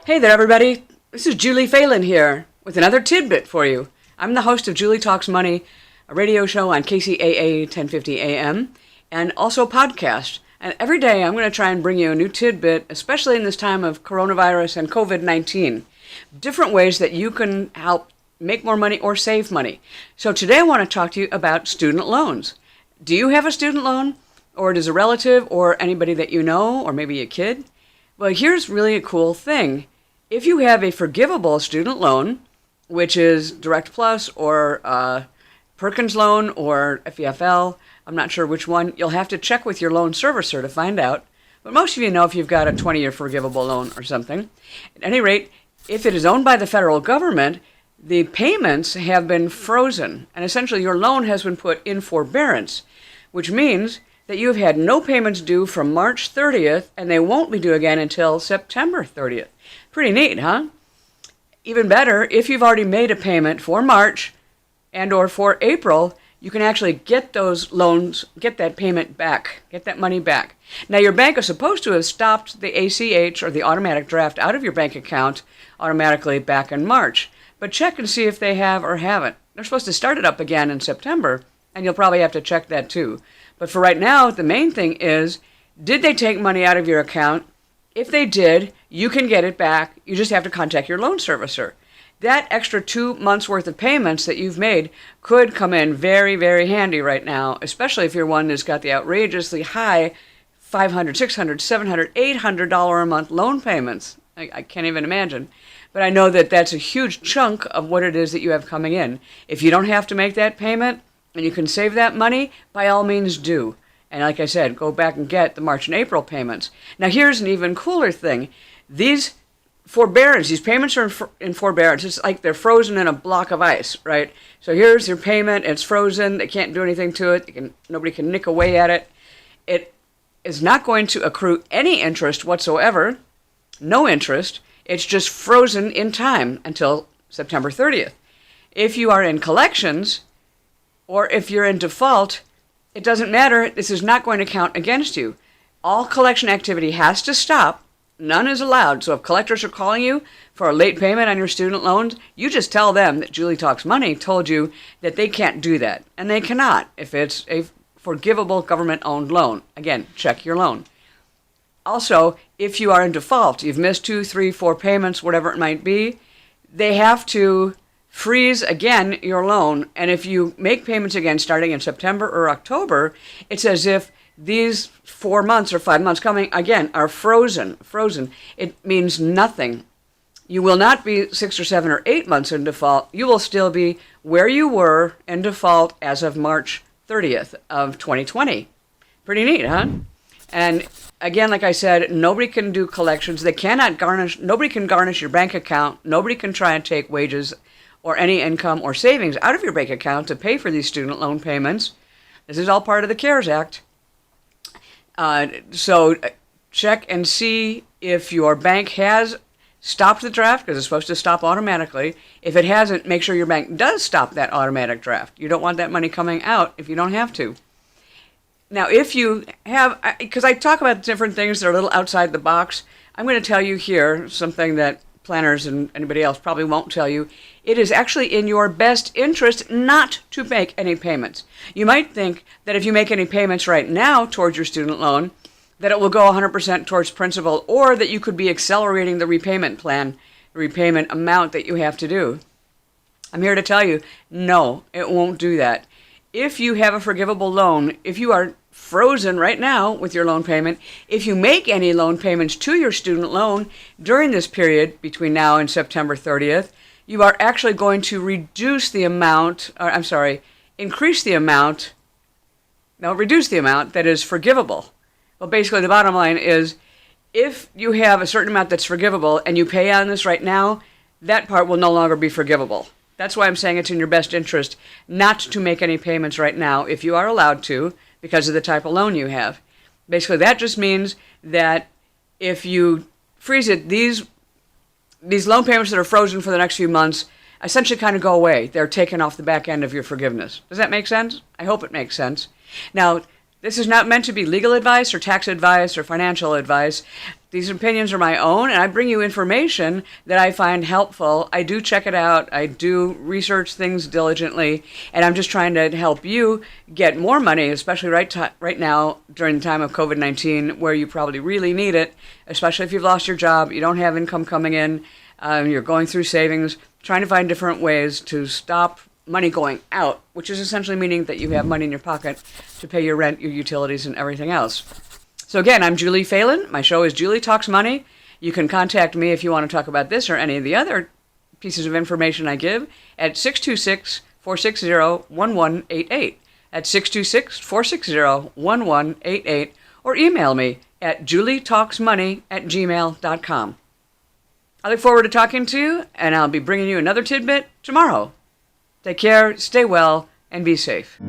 Hey there, everybody. This is Julie Phelan here with another tidbit for you. I'm the host of Julie Talks Money, a radio show on KCAA 1050 AM, and also a podcast. And every day I'm going to try and bring you a new tidbit, especially in this time of coronavirus and COVID-19. Different ways that you can help make more money or save money. So today I want to talk to you about student loans. Do you have a student loan? Or does a relative or anybody that you know, or maybe a kid? Well, here's really a cool thing. If you have a forgivable student loan, which is Direct Plus or Perkins Loan or FEFL, I'm not sure which one, you'll have to check with your loan servicer to find out. But most of you know if you've got a 20-year forgivable loan or something. At any rate, if it is owned by the federal government, the payments have been frozen. And essentially your loan has been put in forbearance, which means that you've had no payments due from March 30th, and they won't be due again until September 30th. Pretty neat, huh? Even better, if you've already made a payment for March and or for April, you can actually get those loans, get that payment back, get that money back. Now, your bank is supposed to have stopped the ACH or the automatic draft out of your bank account automatically back in March, but check and see if they have or haven't. They're supposed to start it up again in September, and you'll probably have to check that too. But for right now, the main thing is, did they take money out of your account? If they did, you can get it back. You just have to contact your loan servicer. That extra 2 months worth of payments that you've made could come in very, very handy right now, especially if you're one that's got the outrageously high $500, $600, $700, $800 a month loan payments. I can't even imagine. But I know that that's a huge chunk of what it is that you have coming in. If you don't have to make that payment, and you can save that money, by all means do. And like I said, go back and get the March and April payments. Now here's an even cooler thing. These forbearance, these payments are in forbearance. It's like they're frozen in a block of ice, right? So here's your payment. It's frozen. They can't do anything to it. Nobody can nick away at it. It is not going to accrue any interest whatsoever. No interest. It's just frozen in time until September 30th. If you are in collections, or if you're in default, it doesn't matter. This is not going to count against you. All collection activity has to stop. None is allowed. So if collectors are calling you for a late payment on your student loans, you just tell them that Julie Talks Money told you that they can't do that. And they cannot if it's a forgivable government-owned loan. Again, check your loan. Also, if you are in default, you've missed 2, 3, 4 payments, whatever it might be, they have to freeze again your loan, and if you make payments again starting in September or October, it's as if these 4 months or 5 months coming again are frozen. It means nothing. You will not be 6 or 7 or 8 months in default. You will still be where you were in default as of March 30th of 2020. Pretty neat, huh? And again, like I said, nobody can do collections. They cannot garnish. Nobody can garnish your bank account. Nobody can try and take wages or any income or savings out of your bank account to pay for these student loan payments. This is all part of the CARES Act. So check and see if your bank has stopped the draft, because it's supposed to stop automatically. If it hasn't, make sure your bank does stop that automatic draft. You don't want that money coming out if you don't have to. Now, if you have, because I talk about different things that are a little outside the box, I'm going to tell you here something that planners and anybody else probably won't tell you. It is actually in your best interest not to make any payments. You might think that if you make any payments right now towards your student loan, that it will go 100% towards principal, or that you could be accelerating the repayment plan, the repayment amount that you have to do. I'm here to tell you, no, it won't do that. If you have a forgivable loan, if you are frozen right now with your loan payment, if you make any loan payments to your student loan during this period between now and September 30th, you are actually going to reduce the amount, reduce the amount that is forgivable. Well, basically the bottom line is, if you have a certain amount that's forgivable and you pay on this right now, that part will no longer be forgivable. That's why I'm saying it's in your best interest not to make any payments right now if you are allowed to, because of the type of loan you have. Basically, that just means that if you freeze it, these loan payments that are frozen for the next few months essentially kind of go away. They're taken off the back end of your forgiveness. Does that make sense? I hope it makes sense. Now, This is not meant to be legal advice or tax advice or financial advice. These opinions are my own, and I bring you information that I find helpful. I do check it out. I do research things diligently, and I'm just trying to help you get more money, especially right now during the time of COVID-19, where you probably really need it, especially if you've lost your job, you don't have income coming in, you're going through savings, trying to find different ways to stop money going out, which is essentially meaning that you have money in your pocket to pay your rent, your utilities, and everything else. So again, I'm Julie Phelan. My show is Julie Talks Money. You can contact me if you want to talk about this or any of the other pieces of information I give at 626-460-1188. At 626-460-1188, or email me at julietalksmoney@gmail.com. I look forward to talking to you, and I'll be bringing you another tidbit tomorrow. Take care, stay well, and be safe.